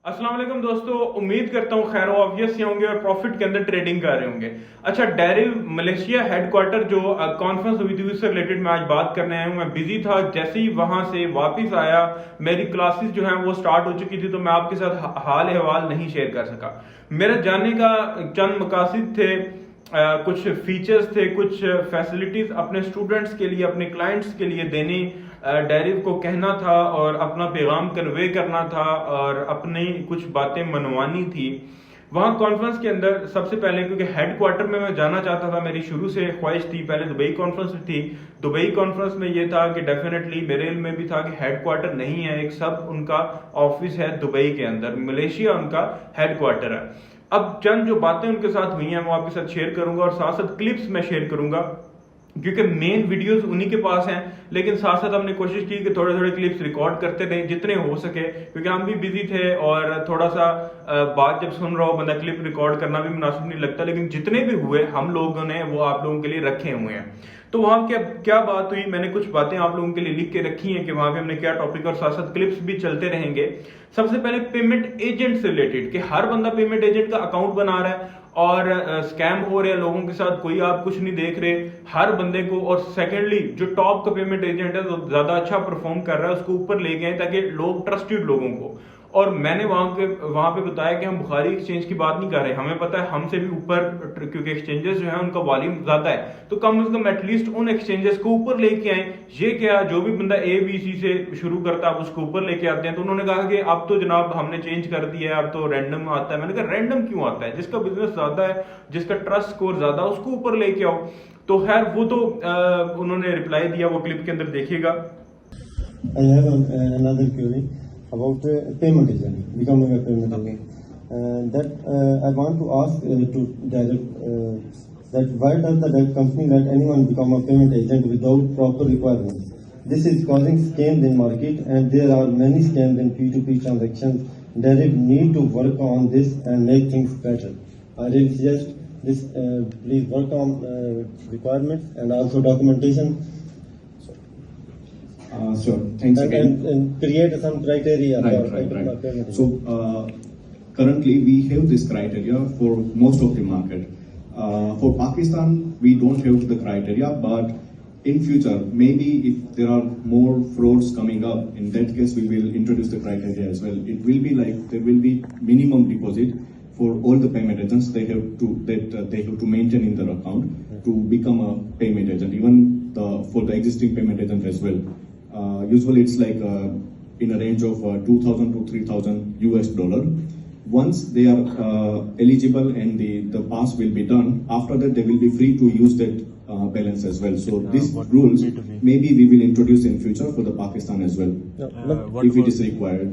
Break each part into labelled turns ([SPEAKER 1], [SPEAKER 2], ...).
[SPEAKER 1] अस्सलाम वालेकुम दोस्तों, उम्मीद करता हूँ खैर ऑब्वियस से होंगे और प्रॉफिट के अंदर ट्रेडिंग कर रहे होंगे। अच्छा, डेरिव मलेशिया हेडक्वार्टर जो कॉन्फ्रेंस हुई थी उससे रिलेटेड मैं आज बात करने आया हूँ। मैं बिजी था, जैसे ही वहां से वापस आया मेरी क्लासेस जो हैं वो स्टार्ट हो चुकी थी, तो मैं आपके साथ हाल अहवाल नहीं शेयर कर सका। मेरा जानने का चंद मकासद थे, कुछ फीचर्स थे, कुछ फैसिलिटीज अपने स्टूडेंट्स के लिए, अपने क्लाइंट्स के लिए देने, डेरिव को कहना था और अपना पैगाम कन्वे करना था और अपनी कुछ बातें मनवानी थी वहां कॉन्फ्रेंस के अंदर। सबसे पहले क्योंकि हेडक्वार्टर में मैं जाना चाहता था, मेरी शुरू से ख्वाहिश थी। पहले दुबई कॉन्फ्रेंस थी, दुबई कॉन्फ्रेंस में ये था कि डेफिनेटली मेरे इल्म में भी था कि हेडक्वार्टर नहीं है, एक सब उनका ऑफिस है दुबई के अंदर, मलेशिया उनका हेडक्वार्टर है। अब चंद जो बातें उनके साथ हुई हैं वो आपके साथ शेयर करूंगा और साथ साथ क्लिप्स में शेयर करूंगा, क्योंकि मेन वीडियोस उन्हीं के पास हैं। लेकिन साथ साथ हमने कोशिश की कि थोड़े थोड़े क्लिप्स रिकॉर्ड करते रहे जितने हो सके, क्योंकि हम भी बिजी थे और थोड़ा सा बात जब सुन रहा हो बंदा क्लिप रिकॉर्ड करना भी मुनासिब नहीं लगता। लेकिन जितने भी हुए हम लोगों ने वो आप लोगों के लिए रखे हुए हैं। तो वहां क्या क्या बात हुई, मैंने कुछ बातें आप लोगों के लिए लिख के रखी हैं कि वहां पे हमने क्या टॉपिक, और साथ साथ क्लिप्स भी चलते रहेंगे। सबसे पहले पेमेंट एजेंट से रिलेटेड कि हर बंदा पेमेंट एजेंट का अकाउंट बना रहा है और स्कैम हो रहे हैं लोगों के साथ, कोई आप कुछ नहीं देख रहे हर बंदे को। और सेकेंडली जो टॉप का पेमेंट एजेंट है जो ज्यादा अच्छा परफॉर्म कर रहा है उसको ऊपर लेके आए ताकि लोग ट्रस्टेड लोगों को। और मैंने वहां पे बताया कि हम बुखारी एक्सचेंज की बात नहीं कर रहे, हमें पता है हमसे भी ऊपर, क्योंकि एक्सचेंजेस जो है उनका वॉल्यूम ज्यादा है, तो कम से कम एटलीस्ट उन एक्सचेंजेस को ऊपर लेके आए। ये क्या, जो भी बंदा ABC से शुरू करता है आप उसको ऊपर लेके आते हैं। तो उन्होंने कहा कि अब तो जनाब हमने चेंज कर दिया है, अब तो रैंडम आता है। मैंने कहा रैंडम क्यों आता है, जिसका बिजनेस ज्यादा है, जिसका ट्रस्ट स्कोर ज्यादा, उसको ऊपर लेके आओ। तो खैर वो तो उन्होंने रिप्लाई दिया, वो क्लिप के अंदर देखिएगा।
[SPEAKER 2] I have another query about payment agent, becoming a payment agent. I want to ask to direct that why does the direct company let anyone become a payment agent without proper requirements? This is causing scams in market, and there are many scams in P2P transactions. Direct need to work on this and make things better. I really suggest this. Please work on requirements and also documentation.
[SPEAKER 3] Sure. Thanks again.
[SPEAKER 2] And create some criteria.
[SPEAKER 3] Right. So currently we have this criteria for most of the market. For Pakistan, we don't have the criteria, but in future, maybe if there are more frauds coming up, in that case we will introduce the criteria as well. It will be like there will be minimum deposit for all the payment agents. They have to maintain in their account to become a payment agent. Even for the existing payment agent as well. Usually it's like in a range of $2,000 to $3,000. Once they are eligible and the pass will be done, after that they will be free to use that balance as well. So these rules maybe we will introduce in future for the Pakistan as well, if it is required.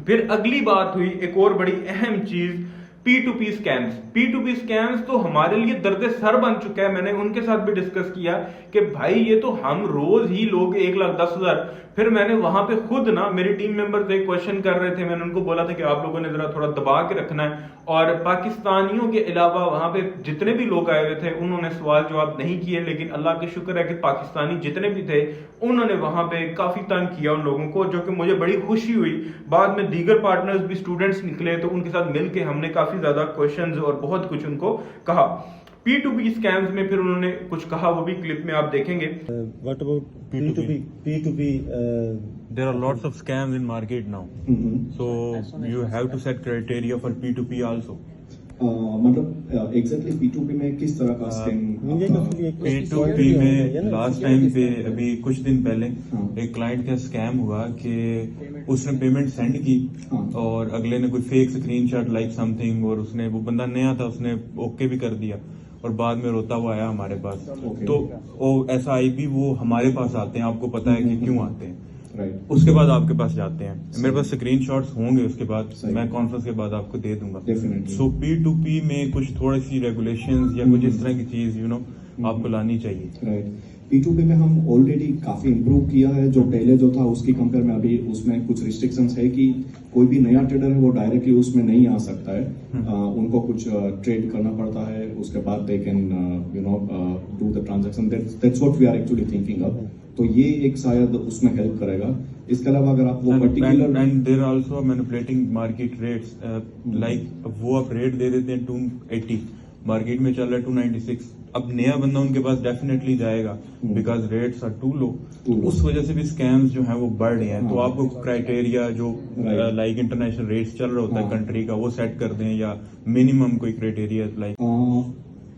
[SPEAKER 1] फिर अगली बात हुई एक और बड़ी अहम चीज, P2P scams. P2P scams तो हमारे लिए दर्द सर बन चुका है। मैंने उनके साथ भी डिस्कस किया कि भाई ये तो हम रोज ही लोग 1,10,000। फिर मैंने वहां पे खुद ना, मेरी टीम मेंबर एक क्वेश्चन कर रहे थे, मैंने उनको बोला था कि आप लोगों ने जरा थोड़ा दबा के रखना है। और पाकिस्तानियों के अलावा वहां पे जितने भी लोग आए हुए थे उन्होंने सवाल जवाब नहीं किए, लेकिन अल्लाह के शुक्र है कि पाकिस्तानी जितने भी थे उन्होंने वहां पे काफी तंग किया उन लोगों को, जो कि मुझे बड़ी खुशी हुई। बाद में दीगर पार्टनर्स भी स्टूडेंट्स निकले तो उनके साथ मिलकर हमने काफी ज्यादा क्वेश्चंस और बहुत कुछ उनको कहा। P2P स्कैम्स में फिर उन्होंने कुछ कहा, वो भी क्लिप में आप देखेंगे।
[SPEAKER 2] What about P2P?
[SPEAKER 4] There are lots of scams in market now. So you have to set criteria for P2P also.
[SPEAKER 3] मतलब एग्जैक्टली P2P में किस तरह का स्कैम?
[SPEAKER 4] P2P में लास्ट टाइम पे अभी कुछ दिन पहले एक क्लाइंट का स्कैम हुआ कि उसने पेमेंट सेंड की और अगले ने कोई फेक स्क्रीनशॉट लाइक समथिंग, और उसने, वो बंदा नया था, उसने ओके भी कर दिया और बाद में रोता हुआ आया हमारे पास। तो वो ऐसा आई भी, वो हमारे पास आते हैं, आपको पता है कि क्यों आते हैं। उसके बाद आपके पास जाते हैं, मेरे पास स्क्रीनशॉट्स होंगे, उसके बाद मैं कॉन्फ्रेंस के बाद आपको दे दूंगा। सो P2P में कुछ थोड़ी सी रेगुलेशंस या कुछ इस तरह की चीज आपको लानी चाहिए।
[SPEAKER 3] P2P में हम ऑलरेडी काफी इम्प्रूव किया है। जो पहले जो था उसकी कंपेयर में अभी उसमें कुछ रिस्ट्रिक्शंस है कि कोई भी नया ट्रेडर है वो डायरेक्टली उसमें नहीं आ सकता है। उनको कुछ ट्रेड करना पड़ता है, उसके बाद they can do the transaction. That's what we are actually thinking of. तो ये एक शायद उसमें हेल्प करेगा। इसके अलावा अगर आप वो particular
[SPEAKER 4] and they're also manipulating market rates, like वो आप रेट दे देते हैं 280, मार्केट में चल रहा है 296, अब नया बंदा उनके पास डेफिनेटली जाएगा because rates are to low, उस वजह से भी स्कैम्स जो है वो बढ़ रहे हैं। तो आपको क्राइटेरिया जो लाइक इंटरनेशनल रेट्स चल रहा होता है कंट्री का वो सेट कर दें, या मिनिमम कोई क्राइटेरिया लाइक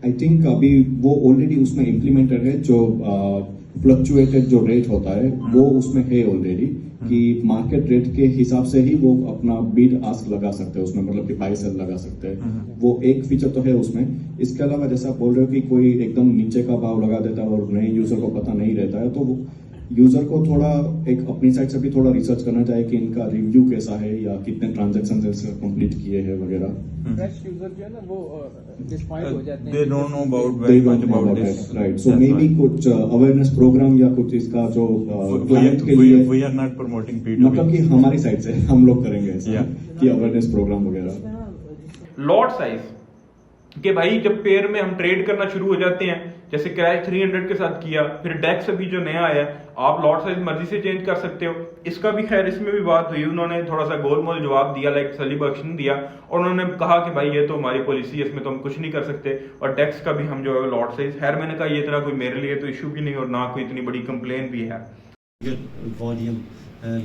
[SPEAKER 3] आई थिंक अभी वो ऑलरेडी उसमें इम्प्लीमेंटेड है, जो फ्लक्चुएटेड जो रेट होता है वो उसमें है ऑलरेडी, कि मार्केट रेट के हिसाब से ही वो अपना बिड आस्क लगा सकते हैं उसमें, मतलब कि बाय सेल लगा सकते हैं। वो एक फीचर तो है उसमें। इसके अलावा जैसा आप बोल रहे हो कि कोई एकदम नीचे का भाव लगा देता है और नए यूजर को पता नहीं रहता है, तो यूजर को थोड़ा एक अपनी साइड से भी थोड़ा रिसर्च करना चाहिए कि इनका रिव्यू कैसा है या कितने ट्रांजैक्शन कंप्लीट किए हैं वगैरह।
[SPEAKER 5] फ्रेश यूजर जो है ना वो डिसपॉइंट हो जाते हैं,
[SPEAKER 4] they don't know about very much about this,
[SPEAKER 3] right. So may be कुछ अवेयरनेस प्रोग्राम या कुछ इसका जो क्लाइंट के लिए,
[SPEAKER 4] we are not promoting P2P,
[SPEAKER 3] मतलब कि हमारी साइड से हम लोग करेंगे ऐसा कि अवेयरनेस प्रोग्राम वगैरह।
[SPEAKER 1] लॉट साइज कि भाई जब पेयर में हम ट्रेड करना शुरू हो जाते हैं, जैसे क्रैश 300 के साथ किया, फिर डेक्स अभी जो नया आया आप लॉट साइज मर्जी से चेंज कर सकते हो। इसका भी खैर इसमें भी बात हुई, उन्होंने थोड़ा सा गोलमोल जवाब दिया, लाइक सली बख्शन दिया, और उन्होंने कहा कि भाई ये तो हमारी पॉलिसी है, इसमें तो हम कुछ नहीं कर सकते। और डेक्स का भी हम जो है लॉट साइज, खैर मैंने कहा ये इतना कोई मेरे लिए तो इशू भी नहीं और ना कोई इतनी बड़ी कंप्लेन भी है।
[SPEAKER 2] volume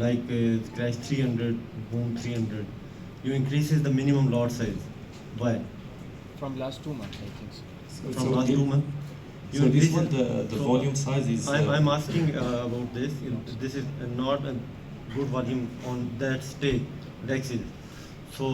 [SPEAKER 2] like crash 300, boom 300, you increases the minimum lot size. Why?
[SPEAKER 5] from last 2 months I think so.
[SPEAKER 2] From last 2 months.
[SPEAKER 6] So this one, the volume size is.
[SPEAKER 2] I'm asking about this. This is not a good volume on that stage. Dexis. So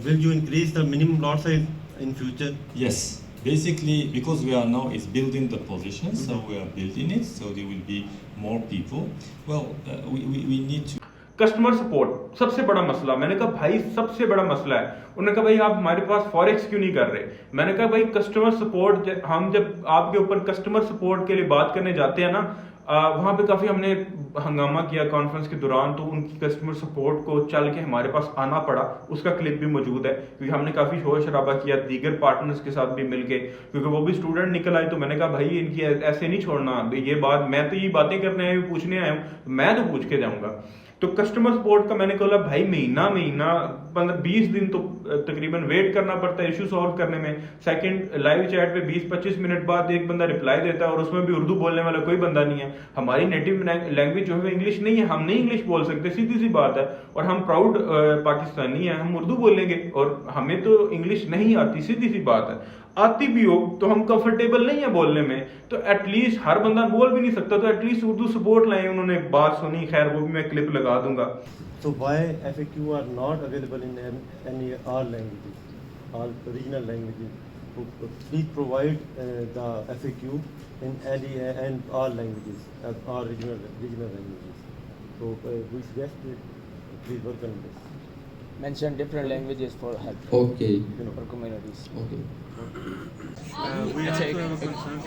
[SPEAKER 2] will you increase the minimum lot size in future?
[SPEAKER 6] Yes, basically because we are now is building the position, so we are building it, so there will be more people. Well, we need to.
[SPEAKER 1] Customer support सबसे बड़ा मसला, मैंने कहा भाई सबसे बड़ा मसला है। उन्होंने कहा भाई आप हमारे पास फॉरेक्स क्यों नहीं कर रहे? मैंने कहा भाई कस्टमर सपोर्ट, हम जब आपके ऊपर कस्टमर सपोर्ट के लिए बात करने जाते हैं ना, वहां पे काफी हमने हंगामा किया कॉन्फ्रेंस के दौरान, तो उनकी कस्टमर सपोर्ट को चल के हमारे पास आना पड़ा। उसका क्लिप भी मौजूद है, क्योंकि हमने काफी शोर शराबा किया दीगर पार्टनर्स के साथ भी मिलके, क्योंकि वो भी स्टूडेंट निकल आए। तो मैंने कहा भाई इनकी ऐसे नहीं छोड़ना, ये बात मैं तो ये बातें करने आया हूँ, पूछने आया हूँ, मैं तो पूछ के जाऊंगा। तो कस्टमर सपोर्ट का मैंने कहा भाई महीना 20 दिन तो तकरीबन वेट करना पड़ता है इशू सॉल्व करने में। सेकंड, लाइव चैट पे 20-25 मिनट बाद एक बंदा रिप्लाई देता है और उसमें भी उर्दू बोलने वाला कोई बंदा नहीं है। हमारी नेटिव लैंग्वेज जो है इंग्लिश नहीं है, हम नहीं इंग्लिश बोल सकते, सीधी सी बात है। और हम प्राउड पाकिस्तानी हैं, हम उर्दू बोलेंगे और हमें तो इंग्लिश नहीं आती, सीधी सी बात है। आती भी हो तो हम कंफर्टेबल नहीं है बोलने में, तो एटलीस्ट हर बंदा बोल भी नहीं सकता, तो एटलीस्ट उर्दू सपोर्ट लाए। उन्होंने बात सुनी, खैर वो भी मैं क्लिप लगा दूंगा।
[SPEAKER 2] So why FAQ are not available in any all languages, all regional languages? Please provide the FAQ in any and all languages, all regional languages. So we suggest please work on this.
[SPEAKER 5] mention different languages for help
[SPEAKER 6] Okay.
[SPEAKER 5] for communities.
[SPEAKER 6] Okay.
[SPEAKER 4] We also have a concern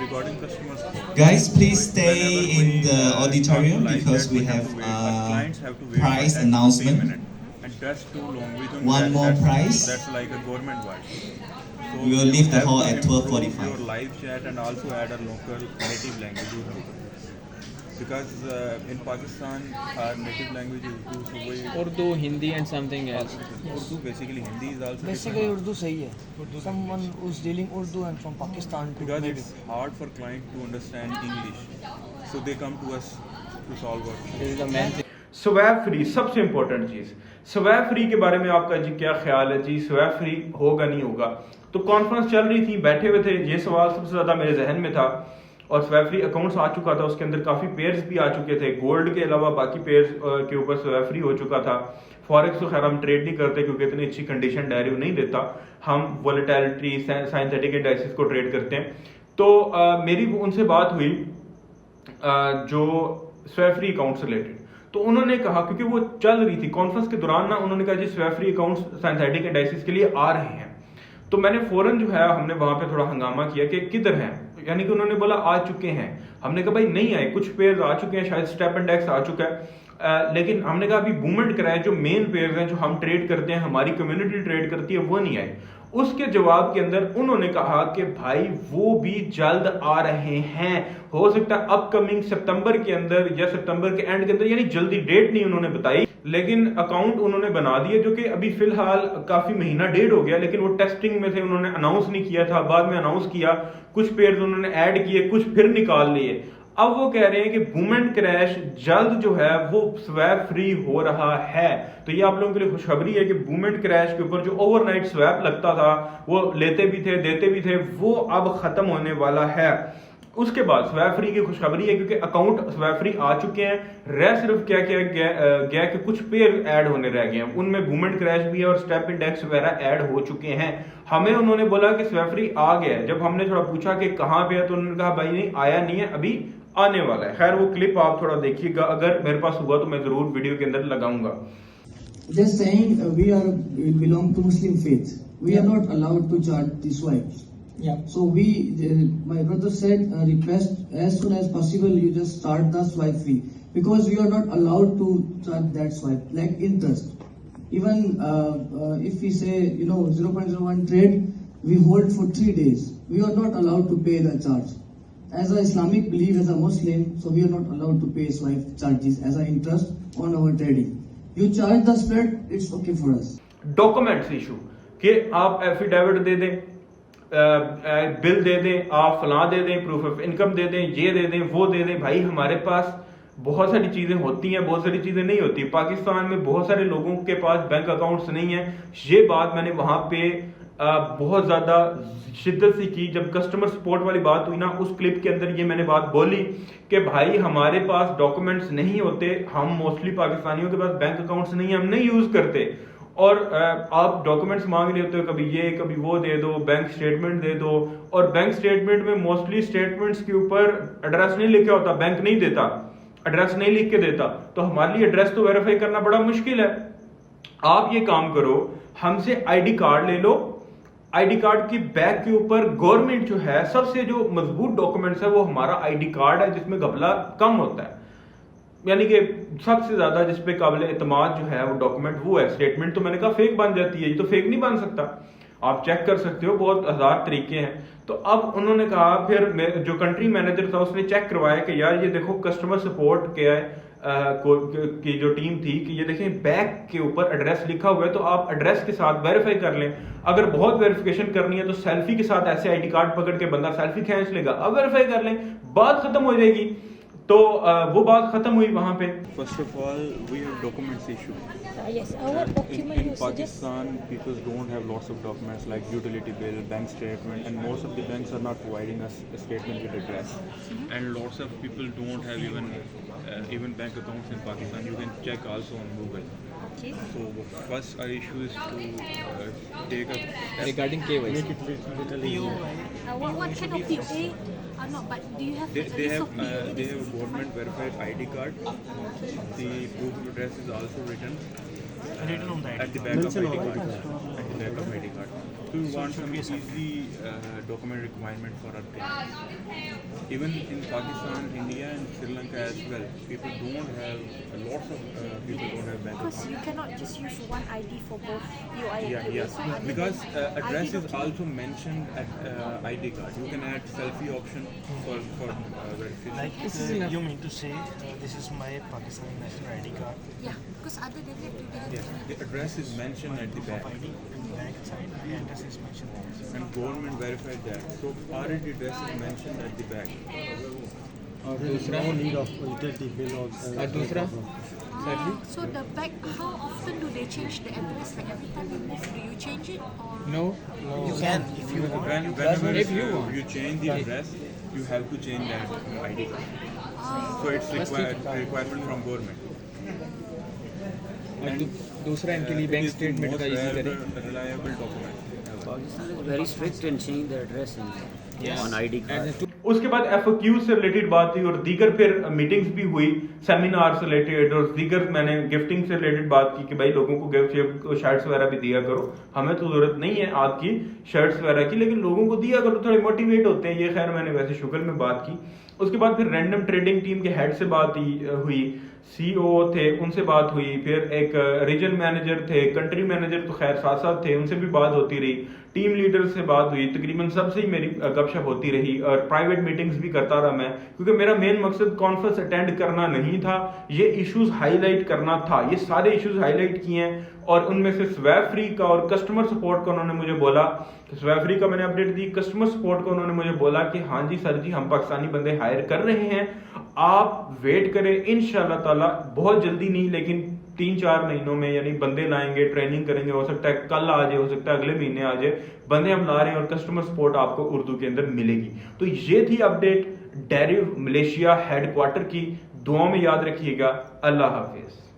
[SPEAKER 4] regarding customer support.
[SPEAKER 7] Guys, please stay
[SPEAKER 4] Whenever
[SPEAKER 7] in
[SPEAKER 4] we,
[SPEAKER 7] the auditorium
[SPEAKER 4] like
[SPEAKER 7] because
[SPEAKER 4] that,
[SPEAKER 7] we have
[SPEAKER 4] wait. Our clients have to wait
[SPEAKER 7] prize
[SPEAKER 4] for 10 to 15
[SPEAKER 7] announcement.
[SPEAKER 4] minutes. And that's too long. We don't
[SPEAKER 7] One more prize.
[SPEAKER 4] That's like a government wide. So
[SPEAKER 7] We will leave the
[SPEAKER 4] have
[SPEAKER 7] hall
[SPEAKER 4] to
[SPEAKER 7] at
[SPEAKER 4] improve
[SPEAKER 7] 12:45.
[SPEAKER 4] Your live chat and also add a local native language. Because in Pakistan, our native language is Urdu, so we
[SPEAKER 5] Urdu, Hindi and something else.
[SPEAKER 4] Urdu basically Hindi is also
[SPEAKER 8] Basically, Urdu sahi hai. Someone who's dealing Urdu and from Pakistan to
[SPEAKER 4] because
[SPEAKER 8] native.
[SPEAKER 4] it's hard for client to understand English, so they come to us to solve our
[SPEAKER 5] This is the main thing.
[SPEAKER 1] Swap free सबसे important चीज। Swap free के बारे में आपका जी क्या ख्याल है जी? Swap free होगा नहीं होगा? तो कॉन्फ्रेंस चल रही थी, बैठे हुए थे, ये सवाल सबसे ज्यादा मेरे जहन में था। और स्वैप फ्री अकाउंट्स आ चुका था, उसके अंदर काफी पेयर्स भी आ चुके थे, गोल्ड के अलावा बाकी पेयर्स के ऊपर स्वैप फ्री हो चुका था। फॉरेक्स तो खैर हम ट्रेड नहीं करते क्योंकि इतनी अच्छी कंडीशन डेरिव नहीं देता, हम वोलेटिलिटी साइंथेटिक इंडाइसिस को ट्रेड करते हैं। तो मेरी उनसे बात हुई जो स्वैप फ्री अकाउंट से रिलेटेड, तो उन्होंने कहा, क्योंकि वो चल रही थी कॉन्फ्रेंस के दौरान ना, उन्होंने कहा जी swap free accounts synthetic indices के लिए आ रहे हैं। तो मैंने फौरन जो है, हमने वहां पे थोड़ा हंगामा किया कि किधर हैं, यानी कि उन्होंने बोला आ चुके हैं। हमने कहा भाई नहीं आए, कुछ पेयर्स आ चुके हैं, शायद स्टेप इंडेक्स आ चुका है, लेकिन हमने कहा अभी मूवमेंट कराए, जो मेन पेयर्स हैं जो हम ट्रेड करते हैं, हमारी कम्युनिटी ट्रेड करती है, वो नहीं आए। उसके जवाब के अंदर उन्होंने कहा कि भाई वो भी जल्द आ रहे हैं, हो सकता है अपकमिंग सितंबर के अंदर या सितंबर के एंड के अंदर, यानी जल्दी डेट नहीं उन्होंने बताई, लेकिन अकाउंट उन्होंने बना दिए जो कि अभी फिलहाल काफी महीना डेढ़ हो गया, लेकिन वो टेस्टिंग में थे, उन्होंने अनाउंस नहीं किया था, बाद में अनाउंस किया, कुछ पेयर्स उन्होंने ऐड किए, कुछ फिर निकाल लिए। अब वो कह रहे हैं कि बूमेंट क्रैश जल्द जो है वो स्वैप फ्री हो रहा है। तो ये आप लोगों के लिए खुशखबरी है कि बूमेंट क्रैश के ऊपर जो ओवरनाइट स्वैप लगता था, वो लेते भी थे देते भी थे, वो अब खत्म होने वाला है। उसके बाद स्वैप फ्री की खुशखबरी है क्योंकि अकाउंट स्वैप फ्री आ चुके हैं, रह सिर्फ क्या क्या गया कि कुछ पेयर ऐड होने रह गए हैं, उनमें बूमेंट क्रैश भी है और स्टेप इंडेक्स वगैरह ऐड हो चुके हैं। हमें उन्होंने बोला कि स्वैप फ्री आ गया है, जब हमने थोड़ा पूछा कि कहां पे है तो उन्होंने कहा भाई नहीं आया नहीं है, अभी आने वाला है। खैर वो क्लिप आप थोड़ा देखिएगा, अगर मेरे पास हुआ तो मैं जरूर वीडियो के अंदर लगाऊंगा।
[SPEAKER 9] Just saying, we belong to Muslim faith. We are not allowed to charge the swipes.
[SPEAKER 5] Yeah.
[SPEAKER 9] So my brother said, request as soon as possible you just start the swipe fee, because we are not allowed to charge that swipe like interest. Even if we say 0.01 trade, we hold for 3 days. We are not allowed to pay the charge. As a Islamic belief, as a Muslim, so we are not allowed to pay swipe charges as an interest on our trading. You charge the spread, it's okay for us.
[SPEAKER 1] Documents issue कि आप affidavit दे दें, bill दे दें, आप फलां दे दें, proof of income दे दें, ये दे दें, वो दे दें। भाई हमारे पास बहुत सारी चीजें होती हैं, बहुत सारी चीजें नहीं होती। पाकिस्तान में बहुत सारे लोगों के पास बैंक अकाउंट्स नहीं है। ये बात मैंने वहां पे बहुत ज्यादा शिद्दत से की, जब कस्टमर सपोर्ट वाली बात हुई ना, उस क्लिप के अंदर ये मैंने बात बोली कि भाई हमारे पास डॉक्यूमेंट्स नहीं होते, हम मोस्टली पाकिस्तानियों के पास बैंक अकाउंट्स नहीं है, हम नहीं यूज करते, और आप डॉक्यूमेंट्स मांग रहे होते हो, कभी ये कभी वो दे दो, बैंक स्टेटमेंट दे दो, और बैंक स्टेटमेंट में मोस्टली स्टेटमेंट्स के ऊपर एड्रेस नहीं लिखा होता, बैंक नहीं देता, एड्रेस नहीं लिख के देता, तो हमारे लिए एड्रेस तो वेरीफाई करना बड़ा मुश्किल है। आप ये काम करो, हमसे आईडी कार्ड ले लो, आईडी कार्ड की बैक के ऊपर गवर्नमेंट जो है सबसे जो मजबूत डॉक्यूमेंट्स है वो हमारा आईडी कार्ड है, जिसमें घपला कम होता है, यानी कि सबसे ज्यादा जिसपे काबिल एतमाद जो है वो डॉक्यूमेंट वो है। स्टेटमेंट तो मैंने कहा फेक बन जाती है, ये तो फेक नहीं बन सकता, आप चेक कर सकते हो, बहुत हजार तरीके हैं। तो अब उन्होंने कहा, फिर जो कंट्री मैनेजर था उसने चेक करवाया कि यार ये देखो कस्टमर सपोर्ट के की जो टीम थी कि ये देखें बैक के ऊपर एड्रेस लिखा हुआ है, तो आप एड्रेस के साथ वेरीफाई कर लें। अगर बहुत वेरिफिकेशन करनी है तो सेल्फी के साथ ऐसे आईडी कार्ड पकड़ के बंदा सेल्फी खींच लेगा, अब वेरीफाई कर लें, बात खत्म हो जाएगी। तो वो बात खत्म हुई वहां पे।
[SPEAKER 4] First of all, we have documents issue.
[SPEAKER 10] Yes. What document
[SPEAKER 4] In
[SPEAKER 10] you suggest?
[SPEAKER 4] Pakistan, people don't have lots of documents like utility bill, bank statement, and most of the banks are not providing us a statement with address. And lots of people don't have even bank accounts in Pakistan. You can check also on Google.
[SPEAKER 10] Okay.
[SPEAKER 4] So first our issue is to take a step.
[SPEAKER 5] Regarding KYC.
[SPEAKER 10] What kind of POA? No, but do you have
[SPEAKER 4] They
[SPEAKER 10] a list
[SPEAKER 4] have
[SPEAKER 10] of POA?
[SPEAKER 4] they have a government verified ID card. The proof of address is also written
[SPEAKER 8] on the
[SPEAKER 4] at the back of ID card. At the back of ID card. So we want some easy document requirement for our clients. Even in Pakistan, India, and Sri Lanka as well, people don't have lots of people don't have bank
[SPEAKER 10] Because
[SPEAKER 4] accounts.
[SPEAKER 10] you cannot just use one ID for both POI and
[SPEAKER 4] Yeah,
[SPEAKER 10] POS.
[SPEAKER 4] yeah.
[SPEAKER 10] So you need
[SPEAKER 4] Because address
[SPEAKER 10] ID
[SPEAKER 4] is also mentioned at ID card. You can add selfie option for verification.
[SPEAKER 8] Like you mean to say this is my Pakistani national ID card,
[SPEAKER 10] Yeah, because other than that, you can
[SPEAKER 4] Yes, the address is mentioned at the back,
[SPEAKER 8] ID, and bank side the address is mentioned there.
[SPEAKER 4] and government verified that. So already address is mentioned at the back.
[SPEAKER 2] और दूसरा need of utility bill or
[SPEAKER 5] दूसरा
[SPEAKER 10] So the back, how often do they change the address? Like every time you move, do you change it or?
[SPEAKER 5] No.
[SPEAKER 8] You can if you want.
[SPEAKER 4] Whenever
[SPEAKER 5] if you want.
[SPEAKER 4] you change the address, you have to change that ID card. So it's requirement from government.
[SPEAKER 5] और दूसरा इनके लिए bank statement का use करें।
[SPEAKER 4] Reliable document.
[SPEAKER 11] Pakistan is very strict in changing the address on ID card.
[SPEAKER 1] उसके बाद FAQ से related बात हुई और दीगर फिर मीटिंग्स भी हुई, सेमिनार से रिलेटेड, और दीगर मैंने गिफ्टिंग से रिलेटेड बात की कि भाई लोगों को गिफ्ट शर्ट्स वगैरह भी दिया करो, हमें तो जरूरत नहीं है आपकी शर्ट्स वगैरह की, लेकिन लोगों को दिया करो, थोड़े मोटिवेट होते हैं। ये खैर मैंने वैसे शुक्र में बात की। उसके बाद फिर रैंडम ट्रेडिंग टीम के हेड से बात हुई, CEO थे उनसे बात हुई, फिर एक रीजन मैनेजर थे, कंट्री मैनेजर तो खैर साथ साथ थे, उनसे भी बात होती रही, टीम लीडर से बात हुई, तकरीबन सबसे ही मेरी गपशप होती रही और प्राइवेट मीटिंग्स भी करता रहा मैं, क्योंकि मेरा मेन मकसद कॉन्फ्रेंस अटेंड करना नहीं था, ये इश्यूज हाईलाइट करना था। ये सारे इश्यूज हाईलाइट किए हैं और उनमें से स्वैप फ्री का और कस्टमर सपोर्ट का उन्होंने मुझे बोला, स्वैप फ्री का मैंने अपडेट दी, कस्टमर सपोर्ट का उन्होंने मुझे बोला कि हाँ जी सर जी हम पाकिस्तानी बंदे हायर कर रहे हैं, आप वेट करें, इंशाल्लाह ताला बहुत जल्दी नहीं लेकिन 3-4 महीनों में यानी बंदे लाएंगे, ट्रेनिंग करेंगे, हो सकता है कल आ जाए, हो सकता है अगले महीने आ जाए, बंदे हम ला रहे हैं और कस्टमर सपोर्ट आपको उर्दू के अंदर मिलेगी। तो ये थी अपडेट डेरिव मलेशिया हेडक्वार्टर की। दुआ में याद रखिएगा। अल्लाह हाफिज।